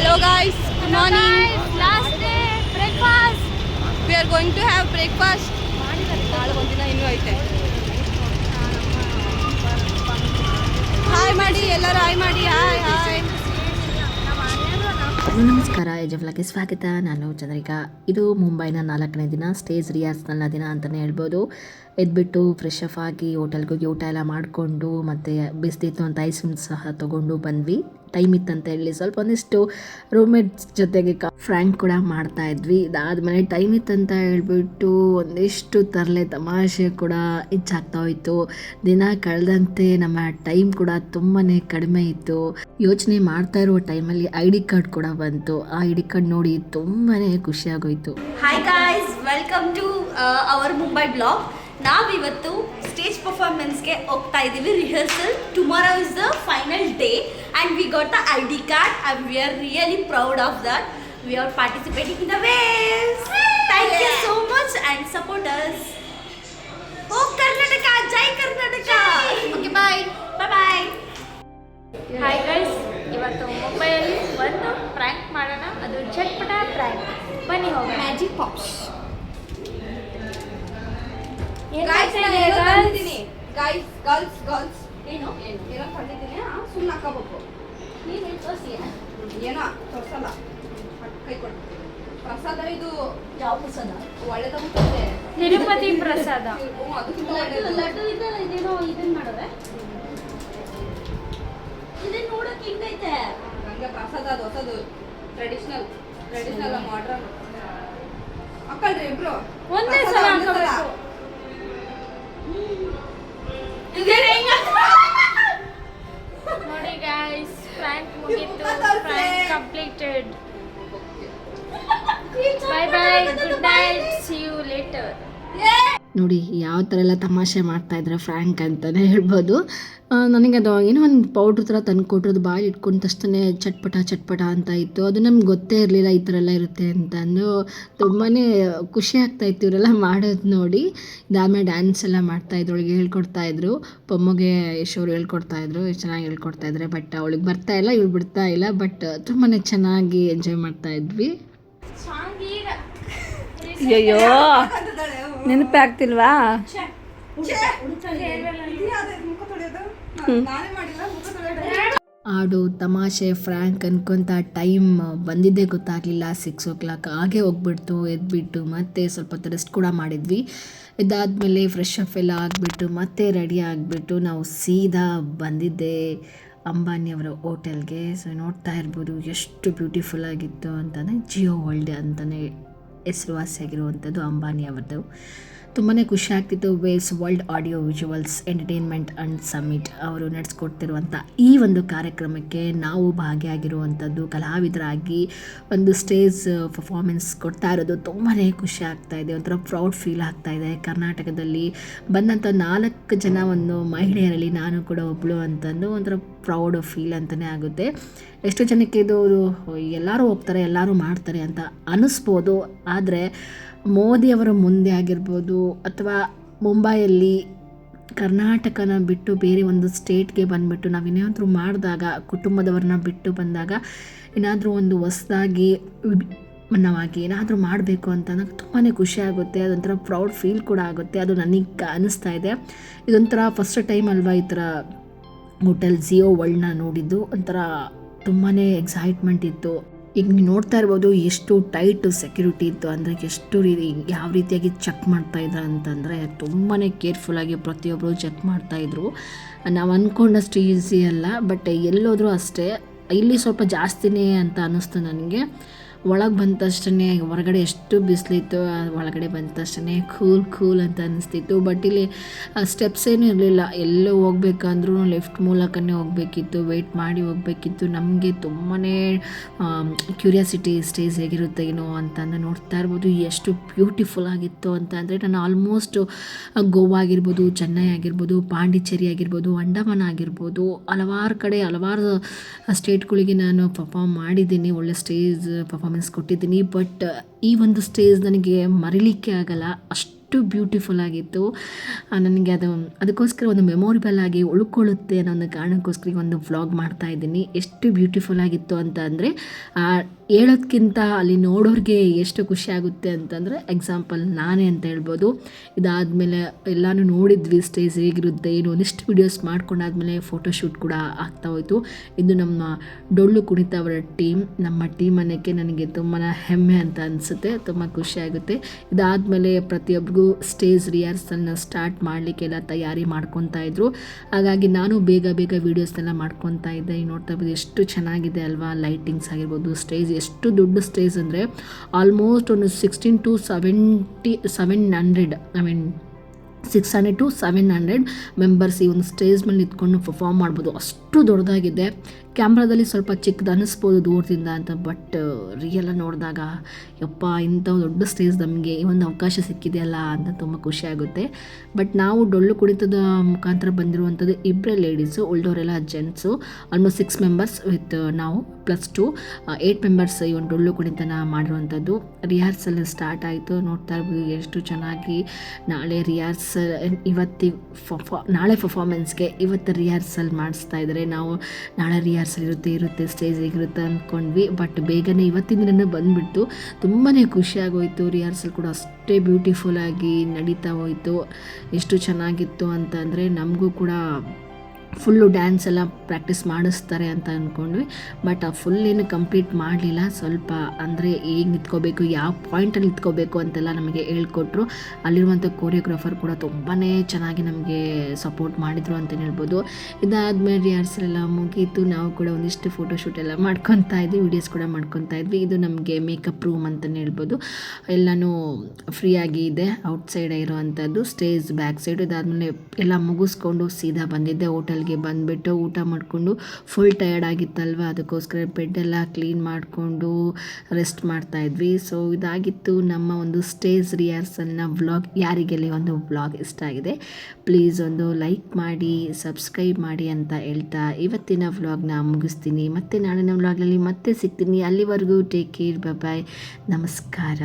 Hello guys, good morning. Last day breakfast. We are going to have breakfast. ನಾಳೆ ಒಂದಿನ ಇನ್ನೂ ಐತೆ. Hi ಮಾಡಿ ಎಲ್ಲರೂ ಹಾಯ್ ಮಾಡಿ ಹಾಯ್ ಹಾಯ್. ನಮಸ್ಕಾರ ಯಜವ್ಲಾಗೆ ಸ್ವಾಗತ. ನಾನು ಚಂದ್ರಿಕಾ. ಇದು ಮುಂಬೈನ 4ನೇ ದಿನ, ಸ್ಟೇಜ್ ರಿಯಾಸ್ನ ದಿನ ಅಂತಲೇ ಹೇಳ್ಬೋದು. ಎದ್ಬಿಟ್ಟು ಫ್ರೆಶ್ ಅಪ್ ಆಗಿ ಹೋಟೆಲ್ಗೆ ಹೋಗಿ ಊಟ ಎಲ್ಲ ಮಾಡಿಕೊಂಡು ಮತ್ತು ಬಿಸ್ತಿತ್ತು ಅಂತ ಐಸ್ ಕ್ರೀಮ್ ಸಹ ತೊಗೊಂಡು ಬಂದ್ವಿ. ಟೈಮ್ ಇತ್ತಂತ ಹೇಳಿ ಸ್ವಲ್ಪ ಒಂದಿಷ್ಟು ರೂಮ್ಮೇಟ್ಸ್ ಜೊತೆಗೆ ಫ್ರ್ಯಾಂಕ್ ಕೂಡ ಮಾಡ್ತಾ ಇದ್ವಿ. ಇದಾದಮೇಲೆ ಟೈಮ್ ಇತ್ತಂತ ಹೇಳ್ಬಿಟ್ಟು ಒಂದಿಷ್ಟು ತರಲೆ ತಮಾಷೆ ಕೂಡ ಹೆಚ್ಚಾಗ್ತಾ ಹೋಯಿತು. ದಿನ ಕಳೆದಂತೆ ನಮ್ಮ ಟೈಮ್ ಕೂಡ ತುಂಬಾ ಕಡಿಮೆ ಇತ್ತು. ಯೋಚನೆ ಮಾಡ್ತಾ ಇರುವ ಟೈಮಲ್ಲಿ ID ಕಾರ್ಡ್ ಕೂಡ ಬಂತು. ಆ ID ಕಾರ್ಡ್ ನೋಡಿ ತುಂಬಾ ಖುಷಿಯಾಗೋಯಿತು. Hi guys, welcome to our Mumbai blog. ನಾವಿವತ್ತು ಸ್ಟೇಜ್ ಪರ್ಫಾರ್ಮೆನ್ಸ್ಗೆ ಹೋಗ್ತಾ ಇದ್ದೀವಿ. Rehearsal tomorrow is the final day and we got the ID card and we are really proud of that. We are participating in the waves. Thank you so much and support us. ಓ ಕರ್ನಾಟಕ, ಜೈ Karnataka. Okay bye bye bye. Hi guys, ಇವತ್ತು ಮುಂಬೈಯಲ್ಲಿ ಒಂದು prank ಮಾಡೋಣ. ಅದು ಚಟ್ಪಟ prank. ಬನ್ನಿ ಹೋಗೋಣ. Magic pops. Guys girls ಏನು ಏನೋ ತಂದಿದ್ದೀನಿ, ಸುಮ್ಮನೆ ಹಾಕೋಬೇಕು. ನೀನು ತೋರಿಸಿ. ಏನೋ ತೋರ್ಸಲ್ಲ, ಕೈ ಕೊಟ್ಟು. ಪ್ರಸಾದ ಇದು ಯಾವ ಪ್ರಸಾದ? ಒಳ್ಳೇದಾಗುತ್ತೆ. ತಿರುಪತಿ ಪ್ರಸಾದ. ಅದಕ್ಕಿಂತ ಲಡ್ಡು ಇದೆಲ್ಲ ಇದೇನೋ ಇದನ್ನ ಮಾಡೋದೆ. ಇದನ್ನ ನೋಡಕ್ಕೆ ಹಿಂಗೈತೆ. ನಂಗೆ ಪ್ರಸಾದ ಅದು ಹೊಸದು, ಟ್ರೆಡಿಷನಲ್ ಮಾಡ್ರನ್. ಹಾಕಲ್ರಿ ಇಬ್ರು ಒಂದೇ ಸಲ ಹಾಕೋಬೇಕು. ನೋಡಿ ಗೈಸ್, ಫ್ರ್ಯಾಂಕ್ ಮುಗೀತು. Prank completed. Bye bye, good night, see you later. ನೋಡಿ ಯಾವ ಥರ ಎಲ್ಲ ತಮಾಷೆ ಮಾಡ್ತಾಯಿದ್ರೆ ಫ್ರ್ಯಾಂಕ್ ಅಂತಲೇ ಹೇಳ್ಬೋದು. ನನಗೆ ಅದು ಏನೋ ಒಂದು ಪೌಡ್ರ್ ಥರ ತಂದು ಕೊಟ್ಟರು. ಬಾಯಿ ಇಟ್ಕೊಂಡ ತಕ್ಷಣ ಚಟ್ಪಟ ಅಂತ ಇತ್ತು. ಅದು ನಮ್ಗೆ ಗೊತ್ತೇ ಇರಲಿಲ್ಲ ಈ ಥರ ಎಲ್ಲ ಇರುತ್ತೆ ಅಂತಂದು. ತುಂಬಾ ಖುಷಿ ಆಗ್ತಾಯಿತ್ತು ಇವರೆಲ್ಲ ಮಾಡೋದು ನೋಡಿ. ಇದಾದಮೇಲೆ ಡ್ಯಾನ್ಸ್ ಎಲ್ಲ ಮಾಡ್ತಾಯಿದ್ರು, ಅವಳಿಗೆ ಹೇಳ್ಕೊಡ್ತಾಯಿದ್ರು. ಪೊಮ್ಮಗೆ ಯಶೋರು ಹೇಳ್ಕೊಡ್ತಾಯಿದ್ರು, ಎಷ್ಟು ಚೆನ್ನಾಗಿ ಹೇಳ್ಕೊಡ್ತಾಯಿದ್ರೆ. ಬಟ್ ಅವಳಿಗೆ ಬರ್ತಾಯಿಲ್ಲ, ಇವಳು ಬಿಡ್ತಾ ಇಲ್ಲ. ಬಟ್ ತುಂಬಾ ಚೆನ್ನಾಗಿ ಎಂಜಾಯ್ ಮಾಡ್ತಾಯಿದ್ವಿ. ಅಯ್ಯೋ ನೆನಪೇ ಆಗ್ತಿಲ್ವಾ? ಹಾಡು ತಮಾಷೆ ಫ್ರ್ಯಾಂಕ್ ಅನ್ಕೊಂತ ಟೈಮ್ ಬಂದಿದ್ದೇ ಗೊತ್ತಾಗಲಿಲ್ಲ. 6 o'clock ಹಾಗೆ ಹೋಗ್ಬಿಡ್ತು. ಎದ್ಬಿಟ್ಟು ಮತ್ತೆ ಸ್ವಲ್ಪ ಹೊತ್ತು ರೆಸ್ಟ್ ಕೂಡ ಮಾಡಿದ್ವಿ. ಇದಾದಮೇಲೆ ಫ್ರೆಶ್ ಅಪ್ ಎಲ್ಲ ಆಗಿಬಿಟ್ಟು ಮತ್ತೆ ರೆಡಿ ಆಗಿಬಿಟ್ಟು ನಾವು ಸೀದಾ ಬಂದಿದ್ದೆ ಅಂಬಾನಿಯವರ ಹೋಟೆಲ್ಗೆ. ಸೊ ನೋಡ್ತಾ ಇರ್ಬೋದು ಎಷ್ಟು ಬ್ಯೂಟಿಫುಲ್ ಆಗಿತ್ತು ಅಂತಂದರೆ ಜಿಯೋ ವರ್ಲ್ಡ್ ಅಂತಲೇ ಹೆಸರುವಾಸಿಯಾಗಿರುವಂಥದ್ದು ಅಂಬಾನಿ ಅವರದ್ದು. ತುಂಬಾ ಖುಷಿ ಆಗ್ತಿತ್ತು. Waves world audio visuals entertainment and summit ಅವರು ನಡೆಸ್ಕೊಡ್ತಿರುವಂಥ ಈ ಒಂದು ಕಾರ್ಯಕ್ರಮಕ್ಕೆ ನಾವು ಭಾಗಿಯಾಗಿರುವಂಥದ್ದು, ಕಲಾವಿದರಾಗಿ ಒಂದು ಸ್ಟೇಜ್ ಪರ್ಫಾರ್ಮೆನ್ಸ್ ಕೊಡ್ತಾ ಇರೋದು ತುಂಬಾ ಖುಷಿ ಆಗ್ತಾಯಿದೆ. ಒಂಥರ ಪ್ರೌಡ್ ಫೀಲ್ ಆಗ್ತಾಯಿದೆ. ಕರ್ನಾಟಕದಲ್ಲಿ ಬಂದಂಥ 4 ಜನ ಒಂದು ಮಹಿಳೆಯರಲ್ಲಿ ನಾನು ಕೂಡ ಒಬ್ಬಳು ಅಂತಂದು ಒಂಥರ ಪ್ರೌಡ್ ಫೀಲ್ ಅಂತಲೇ ಆಗುತ್ತೆ. ಎಷ್ಟು ಜನಕ್ಕೆ ಇದು ಎಲ್ಲರೂ ಹೋಗ್ತಾರೆ, ಎಲ್ಲರೂ ಮಾಡ್ತಾರೆ ಅಂತ ಅನ್ನಿಸ್ಬೋದು. ಆದರೆ ಮೋದಿಯವರ ಮುಂದೆ ಆಗಿರ್ಬೋದು ಅಥವಾ ಮುಂಬೈಯಲ್ಲಿ ಕರ್ನಾಟಕನ ಬಿಟ್ಟು ಬೇರೆ ಒಂದು ಸ್ಟೇಟ್ಗೆ ಬಂದುಬಿಟ್ಟು ನಾವು ಏನಾದರೂ ಮಾಡಿದಾಗ, ಕುಟುಂಬದವ್ರನ್ನ ಬಿಟ್ಟು ಬಂದಾಗ ಏನಾದರೂ ಒಂದು ಹೊಸದಾಗಿ ವಿಭಿನ್ನವಾಗಿ ಏನಾದರೂ ಮಾಡಬೇಕು ಅಂತಂದಾಗ ತುಂಬಾ ಖುಷಿ ಆಗುತ್ತೆ. ಅದೊಂಥರ ಪ್ರೌಡ್ ಫೀಲ್ ಕೂಡ ಆಗುತ್ತೆ. ಅದು ನನಗೆ ಅನ್ನಿಸ್ತಾ ಇದೆ. ಇದೊಂಥರ ಫಸ್ಟ್ ಟೈಮ್ ಅಲ್ವಾ ಈ ಥರ ಹೋಟೆಲ್ ಜಿಯೋ ವರ್ಲ್ಡ್ನ ನೋಡಿದ್ದು. ಒಂಥರ ತುಂಬಾ ಎಕ್ಸೈಟ್ಮೆಂಟ್ ಇತ್ತು. ಈಗ ನೀವು ನೋಡ್ತಾ ಇರ್ಬೋದು ಎಷ್ಟು ಟೈಟ್ ಸೆಕ್ಯೂರಿಟಿ ಇತ್ತು. ಅಂದರೆ ಎಷ್ಟು ಯಾವ ರೀತಿಯಾಗಿ ಚೆಕ್ ಮಾಡ್ತಾಯಿದ್ರು ಅಂತಂದರೆ ತುಂಬಾ ಕೇರ್ಫುಲ್ಲಾಗಿ ಪ್ರತಿಯೊಬ್ಬರು ಚೆಕ್ ಮಾಡ್ತಾಯಿದ್ರು. ನಾವು ಅಂದ್ಕೊಂಡಷ್ಟು ಈಸಿ ಅಲ್ಲ, ಬಟ್ ಎಲ್ಲೋದ್ರೂ ಅಷ್ಟೇ. ಇಲ್ಲಿ ಸ್ವಲ್ಪ ಜಾಸ್ತಿನೇ ಅಂತ ಅನ್ನಿಸ್ತು ನನಗೆ. ಒಳಗೆ ಬಂದ ತಕ್ಷಣ ಹೊರಗಡೆ ಎಷ್ಟು ಬಿಸಿಲಿತ್ತು, ಒಳಗಡೆ ಬಂದ ತಕ್ಷಣ ಕೂಲ್ ಅಂತ ಅನ್ನಿಸ್ತಿತ್ತು. ಬಟ್ ಇಲ್ಲಿ ಸ್ಟೆಪ್ಸ್ ಏನೂ ಇರಲಿಲ್ಲ. ಎಲ್ಲೋ ಹೋಗ್ಬೇಕಂದ್ರೂ ಲಿಫ್ಟ್ ಮೂಲಕನೇ ಹೋಗಬೇಕಿತ್ತು, ವೆಯ್ಟ್ ಮಾಡಿ ಹೋಗಬೇಕಿತ್ತು. ನಮಗೆ ತುಂಬಾ ಕ್ಯೂರಿಯಾಸಿಟಿ ಸ್ಟೇಜ್ ಹೇಗಿರುತ್ತೆ ಏನೋ ಅಂತಂದು ನೋಡ್ತಾ ಇರ್ಬೋದು. ಎಷ್ಟು ಬ್ಯೂಟಿಫುಲ್ ಆಗಿತ್ತು ಅಂತ ಅಂದರೆ, ನಾನು ಆಲ್ಮೋಸ್ಟ್ ಗೋವಾ ಆಗಿರ್ಬೋದು, ಚೆನ್ನೈ ಆಗಿರ್ಬೋದು, ಪಾಂಡಿಚೇರಿ ಆಗಿರ್ಬೋದು, ಅಂಡಮಾನ್ ಆಗಿರ್ಬೋದು, ಹಲವಾರು ಕಡೆ ಹಲವಾರು ಸ್ಟೇಟ್ಗಳಿಗೆ ನಾನು ಪರ್ಫಾರ್ಮ್ ಮಾಡಿದ್ದೀನಿ. ಒಳ್ಳೆ ಸ್ಟೇಜ್ ಪರ್ಫಾರ್ಮೆನ್ಸ್ ಕೊಟ್ಟಿದ್ದೀನಿ. ಬಟ್ ಈ ಒಂದು ಸ್ಟೇಜ್ ನನಗೆ ಮರಿಲಿಕ್ಕೆ ಆಗಲ್ಲ. ಅಷ್ಟು ಬ್ಯೂಟಿಫುಲ್ ಆಗಿತ್ತು. ನನಗೆ ಅದಕ್ಕೋಸ್ಕರ ಒಂದು ಮೆಮೊರೇಬಲ್ ಆಗಿ ಉಳ್ಕೊಳ್ಳುತ್ತೆ ಅನ್ನೋ ಒಂದು ಕಾರಣಕ್ಕೋಸ್ಕರ ಒಂದು ವ್ಲಾಗ್ ಮಾಡ್ತಾಯಿದ್ದೀನಿ. ಎಷ್ಟು ಬ್ಯೂಟಿಫುಲ್ ಆಗಿತ್ತು ಅಂತ ಅಂದರೆ ಹೇಳೋದ್ಕಿಂತ ಅಲ್ಲಿ ನೋಡೋರಿಗೆ ಎಷ್ಟು ಖುಷಿ ಆಗುತ್ತೆ ಅಂತಂದರೆ ಎಕ್ಸಾಂಪಲ್ ನಾನೇ ಅಂತ ಹೇಳ್ಬೋದು. ಇದಾದಮೇಲೆ ಎಲ್ಲನೂ ನೋಡಿದ್ವಿ ಸ್ಟೇಜ್ ಹೇಗಿರುತ್ತೆ ಏನು ಒಂದಿಷ್ಟು ವೀಡಿಯೋಸ್ ಮಾಡ್ಕೊಂಡಾದ್ಮೇಲೆ ಫೋಟೋಶೂಟ್ ಕೂಡ ಆಗ್ತಾ ಹೋಯಿತು. ಇದು ನಮ್ಮ ಡೊಳ್ಳು ಕುಣಿತ ಅವರ ಟೀಮ್. ನಮ್ಮ ಟೀಮ್ ಅನ್ನೋಕ್ಕೆ ನನಗೆ ತುಂಬಾ ಹೆಮ್ಮೆ ಅಂತ ಅನಿಸುತ್ತೆ, ತುಂಬ ಖುಷಿಯಾಗುತ್ತೆ. ಇದಾದಮೇಲೆ ಪ್ರತಿಯೊಬ್ಬರಿಗೂ ಸ್ಟೇಜ್ ರಿಹರ್ಸಲ್ನ ಸ್ಟಾರ್ಟ್ ಮಾಡಲಿಕ್ಕೆಲ್ಲ ತಯಾರಿ ಮಾಡ್ಕೊತಾ ಇದ್ರು. ಹಾಗಾಗಿ ನಾನು ಬೇಗ ವೀಡಿಯೋಸ್ನೆಲ್ಲ ಮಾಡ್ಕೊತಾ ಇದ್ದೆ. ಈಗ ನೋಡ್ತಾ ಇರ್ಬೋದು ಎಷ್ಟು ಚೆನ್ನಾಗಿದೆ ಅಲ್ವಾ, ಲೈಟಿಂಗ್ಸ್ ಆಗಿರ್ಬೋದು, ಸ್ಟೇಜ್ ಎಷ್ಟು ದೊಡ್ಡ ಸ್ಟೇಜ್ ಅಂದರೆ ಆಲ್ಮೋಸ್ಟ್ ಒಂದು 16 to 700 600 to 700 ಮೆಂಬರ್ಸ್ ಈ ಒಂದು ಸ್ಟೇಜ್ ಮೇಲೆ ನಿಂತ್ಕೊಂಡು ಪರ್ಫಾರ್ಮ್ ಮಾಡ್ಬೋದು. ಅಷ್ಟು ದೊಡ್ಡದಾಗಿದೆ. ಕ್ಯಾಮ್ರಾದಲ್ಲಿ ಸ್ವಲ್ಪ ಚಿಕ್ಕದು ಅನ್ನಿಸ್ಬೋದು ದೂರದಿಂದ ಅಂತ, ಬಟ್ ರಿಯಲ್ ನೋಡಿದಾಗ ಯಪ್ಪ ಇಂಥ ದೊಡ್ಡ ಸ್ಟೇಜ್ ನಮಗೆ ಈ ಒಂದು ಅವಕಾಶ ಸಿಕ್ಕಿದೆಯಲ್ಲ ಅಂತ ತುಂಬ ಖುಷಿಯಾಗುತ್ತೆ. ಬಟ್ ನಾವು ಡೊಳ್ಳು ಕುಣಿತದ ಮುಖಾಂತರ ಬಂದಿರುವಂಥದ್ದು ಇಬ್ಬರೇ ಲೇಡೀಸು, ಉಳಿದವರೆಲ್ಲ ಜೆಂಟ್ಸು. ಆಲ್ಮೋಸ್ಟ್ 6 ಮೆಂಬರ್ಸ್ ವಿತ್ ನಾವು +2 8 ಮೆಂಬರ್ಸ್ ಈ ಒಂದು ಡೊಳ್ಳು ಕುಣಿತನ ಮಾಡಿರುವಂಥದ್ದು. ರಿಹರ್ಸಲ್ ಸ್ಟಾರ್ಟ್ ಆಯಿತು. ನೋಡ್ತಾ ಇರ್ಬೋದು ಎಷ್ಟು ಚೆನ್ನಾಗಿ. ನಾಳೆ ರಿಹರ್ಸಲ್ ನಾಳೆ ಪರ್ಫಾರ್ಮೆನ್ಸ್ಗೆ ಇವತ್ತು ರಿಹರ್ಸಲ್ ಮಾಡಿಸ್ತಾ ಇದ್ದಾರೆ. ನಾವು ನಾಳೆ ರಿಹರ್ಸಲ್ ಇರುತ್ತೆ ಸ್ಟೇಜ್ ಹೇಗಿರುತ್ತೆ ಅಂದ್ಕೊಂಡ್ವಿ. ಬಟ್ ಬೇಗನೆ ಇವತ್ತಿನ ದಿನ ಬಂದುಬಿಟ್ಟು ತುಂಬಾ ಖುಷಿಯಾಗೋಯಿತು. ರಿಹರ್ಸಲ್ ಕೂಡ ಅಷ್ಟೇ ಬ್ಯೂಟಿಫುಲ್ಲಾಗಿ ನಡೀತಾ ಹೋಯಿತು. ಎಷ್ಟು ಚೆನ್ನಾಗಿತ್ತು ಅಂತ ಅಂದರೆ ನಮಗೂ ಕೂಡ ಫುಲ್ಲು ಡ್ಯಾನ್ಸ್ ಎಲ್ಲ ಪ್ರಾಕ್ಟೀಸ್ ಮಾಡಿಸ್ತಾರೆ ಅಂತ ಅಂದ್ಕೊಂಡ್ವಿ. ಬಟ್ ಆ ಫುಲ್ ಏನು ಕಂಪ್ಲೀಟ್ ಮಾಡಲಿಲ್ಲ. ಸ್ವಲ್ಪ ಅಂದರೆ ಹೇಗೆ ನಿಂತ್ಕೋಬೇಕು, ಯಾವ ಪಾಯಿಂಟಲ್ಲಿ ನಿಂತ್ಕೋಬೇಕು ಅಂತೆಲ್ಲ ನಮಗೆ ಹೇಳ್ಕೊಟ್ರು. ಅಲ್ಲಿರುವಂಥ ಕೋರಿಯೋಗ್ರಾಫರ್ ಕೂಡ ತುಂಬಾ ಚೆನ್ನಾಗಿ ನಮಗೆ ಸಪೋರ್ಟ್ ಮಾಡಿದರು ಅಂತಲೇ ಹೇಳ್ಬೋದು. ಇದಾದಮೇಲೆ ರಿಹರ್ಸಲ್ ಎಲ್ಲ ಮುಗೀತು. ನಾವು ಕೂಡ ಒಂದಿಷ್ಟು ಫೋಟೋಶೂಟ್ ಎಲ್ಲ ಮಾಡ್ಕೊತಾ ಇದ್ವಿ, ವೀಡಿಯೋಸ್ ಕೂಡ ಮಾಡ್ಕೊತಾ ಇದ್ವಿ. ಇದು ನಮಗೆ ಮೇಕಪ್ ರೂಮ್ ಅಂತಲೇ ಹೇಳ್ಬೋದು. ಎಲ್ಲನೂ ಫ್ರೀಯಾಗಿ ಇದೆ, ಔಟ್ಸೈಡ್ ಇರೋವಂಥದ್ದು. Stage back side. ಇದಾದಮೇಲೆ ಎಲ್ಲ ಮುಗಿಸ್ಕೊಂಡು ಸೀದಾ ಬಂದಿದ್ದೆ ಹೋಟೆಲ್ಗೆ. ಬಂದುಬಿಟ್ಟು ಊಟ ಮಾಡಿಕೊಂಡು ಫುಲ್ ಟಯರ್ಡ್ ಆಗಿತ್ತಲ್ವ, ಅದಕ್ಕೋಸ್ಕರ ಬೆಡ್ಡೆಲ್ಲ ಕ್ಲೀನ್ ಮಾಡಿಕೊಂಡು ರೆಸ್ಟ್ ಮಾಡ್ತಾಯಿದ್ವಿ. ಸೊ ಇದಾಗಿತ್ತು ನಮ್ಮ ಒಂದು ಸ್ಟೇಜ್ ರಿಹರ್ಸಲ್ನ ವ್ಲಾಗ್. ಯಾರಿಗೆಲ್ಲ ಒಂದು ವ್ಲಾಗ್ ಇಷ್ಟ ಆಗಿದೆ ಪ್ಲೀಸ್ ಒಂದು ಲೈಕ್ ಮಾಡಿ, ಸಬ್ಸ್ಕ್ರೈಬ್ ಮಾಡಿ ಅಂತ ಹೇಳ್ತಾ ಇವತ್ತಿನ ವ್ಲಾಗ್ನ ಮುಗಿಸ್ತೀನಿ. ಮತ್ತು ನಾಳಿನ ವ್ಲಾಗ್ನಲ್ಲಿ ಮತ್ತೆ ಸಿಗ್ತೀನಿ. ಅಲ್ಲಿವರೆಗೂ ಟೇಕ್ ಕೇರ್, ಬಾಯ್, ನಮಸ್ಕಾರ.